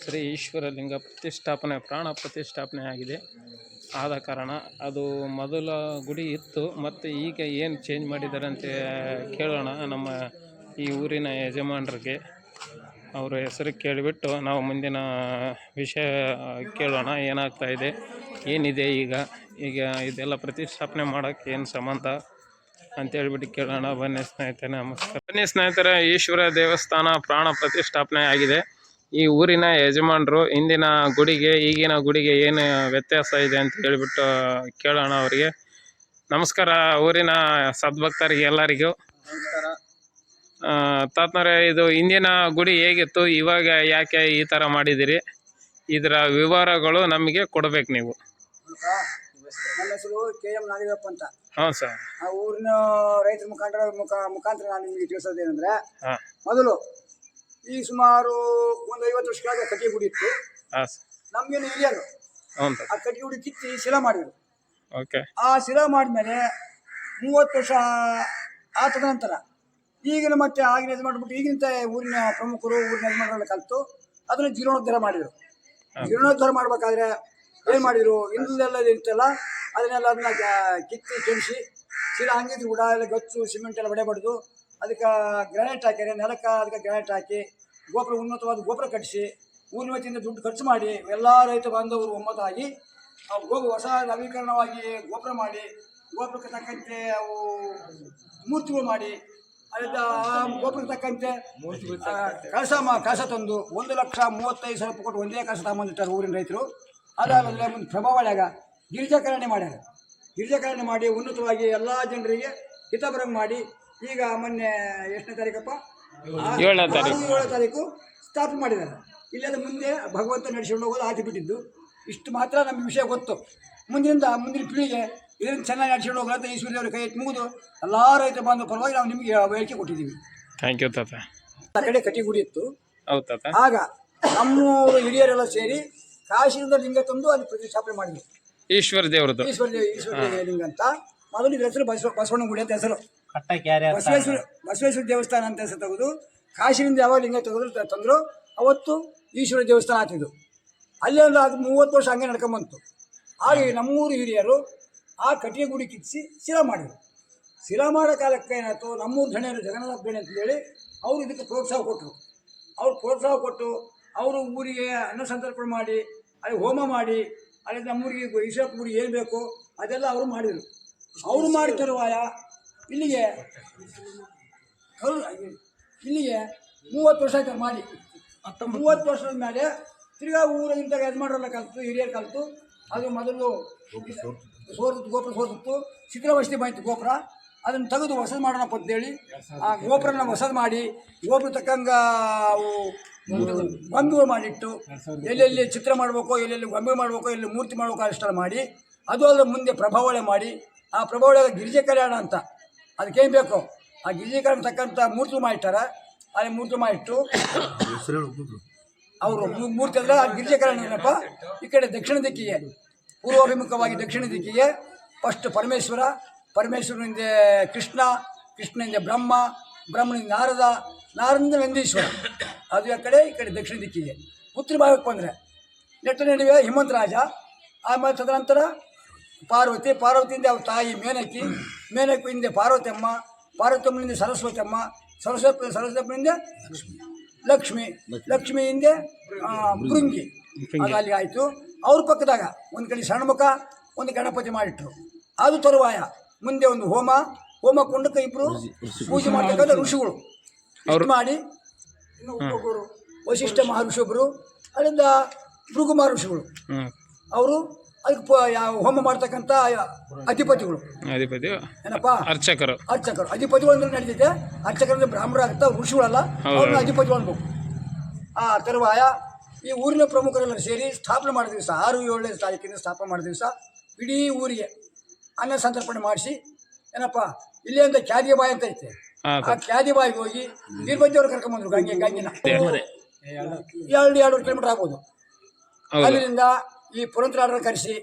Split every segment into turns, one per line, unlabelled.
ಶ್ರೀ ಈಶ್ವರಲಿಂಗ ಪ್ರತಿಷ್ಠಾಪನೆ ಪ್ರಾಣ ಪ್ರತಿಷ್ಠಾಪನೆ ಆಗಿದೆ. ಆದ ಕಾರಣ ಅದು ಮೊದಲ ಗುಡಿ ಇತ್ತು, ಮತ್ತು ಈಗ ಏನು ಚೇಂಜ್ ಮಾಡಿದ್ದಾರೆ ಅಂತ ಕೇಳೋಣ ನಮ್ಮ ಈ ಊರಿನ ಯಜಮಾನರಿಗೆ. ಅವರ ಹೆಸರು ಕೇಳಿಬಿಟ್ಟು ನಾವು ಮುಂದಿನ ವಿಷಯ ಕೇಳೋಣ. ಏನಾಗ್ತಾ ಇದೆ, ಏನಿದೆ ಈಗ ಇದೆಲ್ಲ ಪ್ರತಿಷ್ಠಾಪನೆ ಮಾಡೋಕ್ಕೆ ಏನು ಸಂಬಂಧ ಅಂತೇಳ್ಬಿಟ್ಟು ಕೇಳೋಣ. ಬನ್ನಿ ಸ್ನೇಹಿತರೆ, ನಮಸ್ಕಾರ. ಬನ್ನಿ ಸ್ನೇಹಿತರೆ, ಈಶ್ವರ ದೇವಸ್ಥಾನ ಪ್ರಾಣ ಪ್ರತಿಷ್ಠಾಪನೆ ಆಗಿದೆ. ಈ ಊರಿನ ಯಜಮಾನರು ಇಂದಿನ ಗುಡಿಗೆ ಈಗಿನ ಗುಡಿಗೆ ಏನು ವ್ಯತ್ಯಾಸ ಇದೆ ಅಂತ ಹೇಳಿಬಿಟ್ಟು ಕೇಳೋಣ ಅವರಿಗೆ. ನಮಸ್ಕಾರ ಊರಿನ ಸದ್ಭಕ್ತರಿಗೆ ಎಲ್ಲರಿಗೂ. ತಾತ್ನವ್ರೆ, ಇದು ಇಂದಿನ ಗುಡಿ ಹೇಗಿತ್ತು, ಇವಾಗ ಯಾಕೆ ಈ ಥರ ಮಾಡಿದಿರಿ, ಇದರ ವಿವರಗಳು ನಮಗೆ ಕೊಡ್ಬೇಕು ನೀವು.
ನನ್ನ ಹೆಸರು KM ನಾಗೇಂದ್ರಪ್ಪ ಅಂತ.
ಹಾಂ ಸರ್.
ಆ ಊರಿನ ರೈತರ ಮುಖಾಂತರ ನಾನು ನಿಮಗೆ ತಿಳಿಸೋದೇನೆಂದ್ರೆ, ಮೊದಲು ಈ ಸುಮಾರು ಒಂದು 50 ವರ್ಷ ಕೆಳಗೆ ಕಟ್ಟಿಗೆ ಗುಡಿ ಇತ್ತು. ನಮ್ಗೇನು ಹಿರಿಯರು ಆ ಕಟ್ಟಿಗೆ ಗುಡಿ ಕಿತ್ತಿ ಶಿಲಾ ಮಾಡಿದ್ರು. ಆ ಶಿಲಾ ಮಾಡಿದ್ಮೇಲೆ 30 ವರ್ಷ ಆದ ನಂತರ ಈಗಿನ ಮತ್ತೆ ಆಗಿನ ಇದು ಮಾಡಿಬಿಟ್ಟು ಈಗಿನ ಊರಿನ ಪ್ರಮುಖರು ಊರಿನ ಯಜಮಾನರೆಲ್ಲ ಕಲಿತು ಅದನ್ನ ಜೀರ್ಣೋದ್ಧಾರ ಮಾಡಿದ್ರು. ಜೀರ್ಣೋದ್ಧಾರ ಮಾಡ್ಬೇಕಾದ್ರೆ ಏನ್ ಮಾಡಿದ್ರು, ಹಿಂದೆಲ್ಲ ಇರ್ತಲ್ಲ ಅದನ್ನ ಕಿತ್ತಿ ಕೆಡಿಸಿ ಶಿಲಾ ಹಂಗಿದ್ರು ಕೂಡ ಎಲ್ಲ ಗಚ್ಚು ಸಿಮೆಂಟ್ ಎಲ್ಲ ಬಡಿದು ಅದಕ್ಕೆ ಗ್ರಾನೈಟ್ ಹಾಕ್ಯಾರೆ. ನೆಲಕ್ಕೆ ಅದಕ್ಕೆ ಗ್ರಾನೈಟ್ ಹಾಕಿ ಗೋಪುರ ಉನ್ನತವಾದ ಗೋಪುರ ಕಟ್ಟಿಸಿ ಊರಿನ ವತಿಯಿಂದ ದುಡ್ಡು ಖರ್ಚು ಮಾಡಿ ಎಲ್ಲ ರೈತ ಬಾಂಧವರು ಒಮ್ಮತಾಗಿ ಹೊಸ ನವೀಕರಣವಾಗಿ ಗೋಪುರ ಮಾಡಿ, ಗೋಪುರಕ್ಕೆ ತಕ್ಕಂತೆ ಅವು ಮೂರ್ತಿಗಳು ಮಾಡಿ, ಅದರಿಂದ ಆ ಗೋಪುರಕ್ಕೆ ತಕ್ಕಂತೆ ಕಳಸ ತಂದು 1,35,000 ರೂಪಾಯಿ ಕೊಟ್ಟು ಒಂದೇ ಕಳಸ ತಗೊಂಡಿರ್ತಾರೆ ಊರಿನ ರೈತರು. ಅದಾದಮೇಲೆ ಮುಂದೆ ಪ್ರಭಾವಳ್ಯಾಗ ಗಿರಿಜಾಕರಣೆ ಮಾಡ್ಯಾರ. ಗಿರಿಜಾಕರಣೆ ಮಾಡಿ ಉನ್ನತವಾಗಿ ಎಲ್ಲ ಜನರಿಗೆ ಹಿತ ಬರಂಗೆ ಮಾಡಿ ಈಗ ಮೊನ್ನೆ ಎಷ್ಟನೇ ತಾರೀಕಪ್ಪ 7ನೇ ತಾರೀಕು ಸ್ಥಾಪನೆ ಮಾಡಿದ್ದಾರೆ. ಇಲ್ಲೆಲ್ಲ ಮುಂದೆ ಭಗವಂತ ನಡೆಸಿಕೊಂಡು ಹೋಗೋದು ಆಟಿ ಬಿಟ್ಟಿದ್ದು. ಇಷ್ಟು ಮಾತ್ರ ನಮಗೆ ವಿಷಯ ಗೊತ್ತು. ಮುಂದಿನ ಪೀಳಿಗೆ ಇದನ್ನು ಚೆನ್ನಾಗಿ ನಡೆಸಿಕೊಂಡು ಹೋಗೋದು ಅಂತ ಈಶ್ವರದೇವರ ಕೈ ಎತ್ತಿ ಮುಗಿದು ಎಲ್ಲ ರೈತ ಬಾಂಧವ ಪರವಾಗಿ ನಾವು ನಿಮಗೆ ಹೇಳಿಕೆ ಕೊಟ್ಟಿದ್ದೀವಿ.
ಥ್ಯಾಂಕ್ ಯು ತಾತ.
ಆ ಕಡೆ ಕಟ್ಟಿ ಗುಡಿ ಇತ್ತು. ಆಗ ನಮ್ಮೂರು ಹಿರಿಯರೆಲ್ಲ ಸೇರಿ ಕಾಶಿಯಿಂದ ಲಿಂಗ ತಂದು ಅಲ್ಲಿ ಪ್ರತಿಷ್ಠಾಪನೆ ಮಾಡಿದ್ವಿ. ಈಶ್ವರ ದೇವ ಲಿಂಗ ಅಂತ. ಮೊದಲು ಇದ್ರ ಹೆಸರು ಬಸವಣ್ಣ ಗುಡಿ ಅಂತ ಹೆಸರು. ಬಸವೇಶ್ವರ ದೇವಸ್ಥಾನ ಅಂತ ಹೆಸರು ತೆಗೆದು ಕಾಶಿಯಿಂದ ಯಾವಾಗ ಲಿಂಗ ತಂದ್ರು ಅವತ್ತು ಈಶ್ವರ ದೇವಸ್ಥಾನ ಆಗ್ತಿದ್ದು. ಅಲ್ಲಿ ಒಂದು ಅದು 30 ವರ್ಷ ಹಂಗೆ ನಡ್ಕೊಂಬಂತು. ಹಾಗೆ ನಮ್ಮೂರು ಹಿರಿಯರು ಆ ಕಟ್ಟಿಗೆ ಗುಡಿ ಕಿತ್ತಿಸಿ ಶಿಲಾ ಮಾಡಿದರು. ಶಿಲಾ ಮಾಡೋ ಕಾಲಕ್ಕೆ ಏನಾಯ್ತು, ನಮ್ಮೂರು ಧಣಿಯರು ಜಗನ್ನಾಥ ಬೇಣೆ ಅಂತೇಳಿ ಅವರು ಇದಕ್ಕೆ ಪ್ರೋತ್ಸಾಹ ಕೊಟ್ಟರು. ಅವ್ರು ಪ್ರೋತ್ಸಾಹ ಕೊಟ್ಟು ಅವರು ಊರಿಗೆ ಅನ್ನ ಸಂತರ್ಪಣೆ ಮಾಡಿ ಅಲ್ಲಿ ಹೋಮ ಮಾಡಿ ಅಲ್ಲಿ ನಮ್ಮೂರಿಗೆ ಈಶ್ವರಪ್ಪ ಗುಡಿ ಏನು ಬೇಕು ಅದೆಲ್ಲ ಅವರು ಮಾಡಿದರು. ಅವರು ಮಾಡಿ ತರುವಾಯ ಇಲ್ಲಿಗೆ 30 ವರ್ಷ ಆಯ್ತು ಮಾಡಿ. 30 ವರ್ಷದ ಮೇಲೆ ತಿರ್ಗಾ ಊರಿಗಿಂತ ಯಜಮಾನರೆಲ್ಲ ಕಲಿತು ಹಿರಿಯರು ಕಲಿತು ಅದು ಮೊದಲು ಗೋಪುರ ಸೋರ್ತಿತ್ತು, ಶಿಥಿಲವಸ್ಥೆ ಬಂತು ಗೋಪುರ. ಅದನ್ನು ತೆಗೆದು ಹೊಸದು ಮಾಡೋಣಪ್ಪ ಅಂತೇಳಿ ಆ ಗೋಪುರನ ಹೊಸದು ಮಾಡಿ ಗೋಪುರ ತಕ್ಕಂಗೆ ಅವು ಗೊಂಬೆಗಳು ಮಾಡಿಟ್ಟು ಎಲ್ಲೆಲ್ಲಿ ಚಿತ್ರ ಮಾಡಬೇಕು, ಎಲ್ಲೆಲ್ಲಿ ಗೊಂಬೆ ಮಾಡಬೇಕು, ಎಲ್ಲಿ ಮೂರ್ತಿ ಮಾಡಬೇಕು ಅಷ್ಟೆಲ್ಲ ಮಾಡಿ, ಅದು ಅಲ್ಲ ಮುಂದೆ ಪ್ರಭಾವಳೆ ಮಾಡಿ ಆ ಪ್ರಭಾವಳೆ ಗಿರಿಜೆ ಕಲ್ಯಾಣ ಅಂತ ಅದಕ್ಕೇನು ಬೇಕು ಆ ಗಿರಿಜೆ ಕಲ್ಯಾಣ ತಕ್ಕಂಥ ಮೂರ್ತಿ ಮಾಡಿಟ್ಟಾರೆ. ಅಲ್ಲಿ ಮೂರ್ತಿ ಮಾಡಿಟ್ಟು ಅವರು ಮೂರ್ತಿ ಅಂದರೆ ಆ ಗಿರಿಜೆ ಕಲ್ಯಾಣ ಏನಪ್ಪ, ಈ ಕಡೆ ದಕ್ಷಿಣ ದಿಕ್ಕಿಗೆ ಪೂರ್ವಾಭಿಮುಖವಾಗಿ ದಕ್ಷಿಣ ದಿಕ್ಕಿಗೆ ಫಸ್ಟ್ ಪರಮೇಶ್ವರನಿಂದ ಕೃಷ್ಣನಿಂದ ಬ್ರಹ್ಮನಿಂದ ನಾರದಿಂದ ನಂದೀಶ್ವರ. ಅದು ಈ ಕಡೆ ದಕ್ಷಿಣ ದಿಕ್ಕಿಗೆ. ಉತ್ತರ ಭಾಗಕ್ಕೆ ಬಂದರೆ ನೆಟ್ಟ ನಡುವೆ ಹಿಮಂತ ರಾಜ, ಆಮೇಲೆ ತದನಂತರ ಪಾರ್ವತಿಯಿಂದ ಅವ್ರ ತಾಯಿ ಮೇನಕ್ಕಿಯಿಂದ ಪಾರ್ವತಮ್ಮನಿಂದ ಸರಸ್ವತಿಯಿಂದ ಲಕ್ಷ್ಮಿಯಿಂದ ಭೃಂಗಿ. ಅದು ಅಲ್ಲಿ ಆಯಿತು. ಅವ್ರ ಪಕ್ಕದಾಗ ಒಂದು ಕಡೆ ಷಣ್ಮುಖ, ಒಂದು ಗಣಪತಿ ಮಾಡಿಟ್ರು. ಅದು ತರುವಾಯ ಮುಂದೆ ಒಂದು ಹೋಮ ಕೊಂಡಕ್ಕೆ ಇಬ್ಬರು ಪೂಜೆ ಮಾಡ್ತಕ್ಕಂಥ ಋಷಿಗಳು ಮಾಡಿ, ವಶಿಷ್ಠ ಮಹರ್ಷಿಯೊಬ್ಬರು, ಅಲ್ಲಿಂದ ಭೃಗು ಮಹರ್ಷಿಗಳು, ಅವರು ಅದಕ್ಕೆ ಹೋಮ ಮಾಡ್ತಕ್ಕಂಥ ಅಧಿಪತಿಗಳು ಏನಪ್ಪ ಅರ್ಚಕರು. ಅಧಿಪತಿಗಳು ಅಂದ್ರೆ ನಡೀತೈತೆ. ಅರ್ಚಕರಂದ್ರೆ ಬ್ರಾಹ್ಮಣ ಆಗ್ತಾ ಋಷಿಗಳಲ್ಲ, ಅವ್ರನ್ನ ಅಧಿಪತಿಗಳು ಅನ್ಬೇಕು. ಆ ತರುವಾಯ ಈ ಊರಿನ ಪ್ರಮುಖರೆಲ್ಲ ಸೇರಿ ಸ್ಥಾಪನೆ ಮಾಡಿದ ದಿವಸ 6-7ನೇ ತಾರೀಕಿನ ಸ್ಥಾಪನೆ ಮಾಡಿದ ದಿವಸ ಇಡೀ ಊರಿಗೆ ಅನ್ನ ಸಂತರ್ಪಣೆ ಮಾಡಿಸಿ ಏನಪ್ಪ ಇಲ್ಲಿ ಅಂತ ಕ್ಯಾದಿಗೆ ಬಾಯಿ ಅಂತ ಐತೆ. ಆ ಕ್ಯಾದಿ ಬಾಯಿಗೆ ಹೋಗಿ ನೀರ್ಬಂದಿಯವ್ರು ಕರ್ಕೊಂಬಂದ್ರು. ಗಂಗಿನ 2 ಕಿಲೋಮೀಟರ್ ಆಗ್ಬೋದು. ಅಲ್ಲಿಂದ ಈ ಪುರಂತರ ಕರೆಸಿ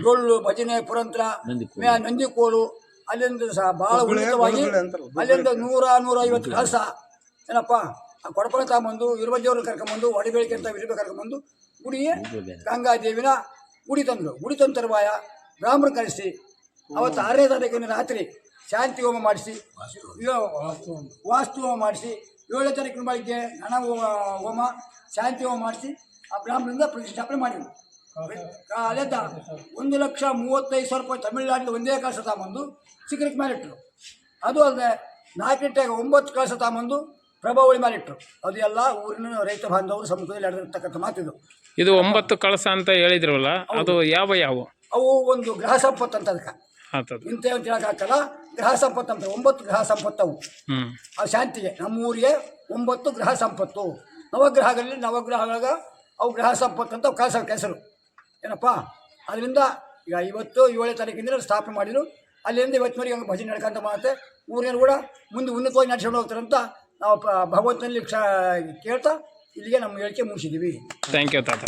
ಡೊಳ್ಳು ಭಜನೆ ಪುರಂತರ ನಂದಿಕೋಲು ಅಲ್ಲಿಂದ ಸಹ ಬಹಳ ಉನ್ನತವಾಗಿ ಅಲ್ಲಿಂದ 100-150 ಕಳಸ ಏನಪ್ಪ ಆ ಕೊಡಪನ ತಗೊಂಬಂದು ವೀರಭದ್ರವ್ರನ್ನ ಕರ್ಕೊಂಬಂದು ಒಡಬೇಳಿಕೆ ಅಂತ ವಿರುಬೆ ಕರ್ಕೊಂಬಂದು ಗುಡಿಗೆ ಗಂಗಾದೇವಿನ ಗುಡಿ ತಂದು ತರುವಾಯ ಬ್ರಾಹ್ಮಣ ಕರೆಸಿ ಅವತ್ತು 6ನೇ ತಾರೀಕಿನ ರಾತ್ರಿ ಶಾಂತಿ ಹೋಮ ಮಾಡಿಸಿ ವಾಸ್ತು ಹೋಮ ಮಾಡಿಸಿ 7ನೇ ತಾರೀಕಿನ ಬೆಳಿಗ್ಗೆ ಹಣ ಹೋಮ ಶಾಂತಿ ಹೋಮ ಮಾಡಿಸಿ ಆ ಬ್ರಾಹ್ಮಣರಿಂದ ಪ್ರತಿಷ್ಠಾಪನೆ ಮಾಡಿದ್ರು. ಅಲ್ಲಿಂದ 1,35,000 ರೂಪಾಯಿ ತಮಿಳುನಾಡಿನ ಒಂದೇ ಕಳಸ ತಗೊಂಬಂದು ಚಿಕ್ಕರಿಗೆ ಮೇಲೆ ಇಟ್ಟರು. ಅದು ಅಲ್ಲದೆ 4 ಗಂಟೆಗೆ 9 ಕಳಸ ತಗೊಂಬಂದು ಪ್ರಭಾವಳಿ ಮೇಲೆ ಇಟ್ಟರು. ಅದು ಎಲ್ಲ ಊರಿನ ರೈತ ಬಾಂಧವರು ಸಮ್ಮುಖದಲ್ಲಿ ನಡೆದಿರ್ತಕ್ಕಂಥ ಮಾತಿದು.
ಇದು 9 ಕಳಸ ಅಂತ ಹೇಳಿದ್ರಲ್ಲ, ಅದು ಯಾವ
ಅವು ಒಂದು ಗ್ರಹ ಸಂಪತ್ತು ಅಂತ ಅದಕ್ಕೆ ಇಂಥ ಅಂತ ಹೇಳೋಕ್ಕಾಗಲ್ಲ. ಗ್ರಹ ಸಂಪತ್ತು ಅಂತ 9 ಗ್ರಹ ಸಂಪತ್ತು ಅವು. ಆ ಶಾಂತಿಗೆ ನಮ್ಮ ಊರಿಗೆ 9 ಗ್ರಹ ಸಂಪತ್ತು. ನವಗ್ರಹಗಳಾಗ ಅವು ಗ್ರಹ ಸಂಪತ್ತು ಅಂತ ಕಳಸ ಹೆಸರು ಏನಪ್ಪ. ಅದರಿಂದ ಈಗ ಇವತ್ತು 7ನೇ ತಾರೀಕಿಂದ ಸ್ಥಾಪನೆ ಮಾಡಿದ್ರು. ಅಲ್ಲಿಂದ ಇವತ್ತಿನವರೆಗೆ ಹಂಗೆ ಭಜನೆ ನಡ್ಕೊಂತ ಮಾಡುತ್ತೆ. ಊರಿನ ಕೂಡ ಮುಂದೆ ಉನ್ನತವಾಗಿ ನಡೆಸ್ಕೊಂಡು ಹೋಗ್ತಾರಂತ ನಾವು ಭಗವಂತನಲ್ಲಿ ಕೇಳ್ತಾ ಇಲ್ಲಿಗೆ ನಮ್ಮ ಹೇಳಿಕೆ ಮುಗಿಸಿದ್ದೀವಿ.
ಥ್ಯಾಂಕ್ ಯು ತಾತ.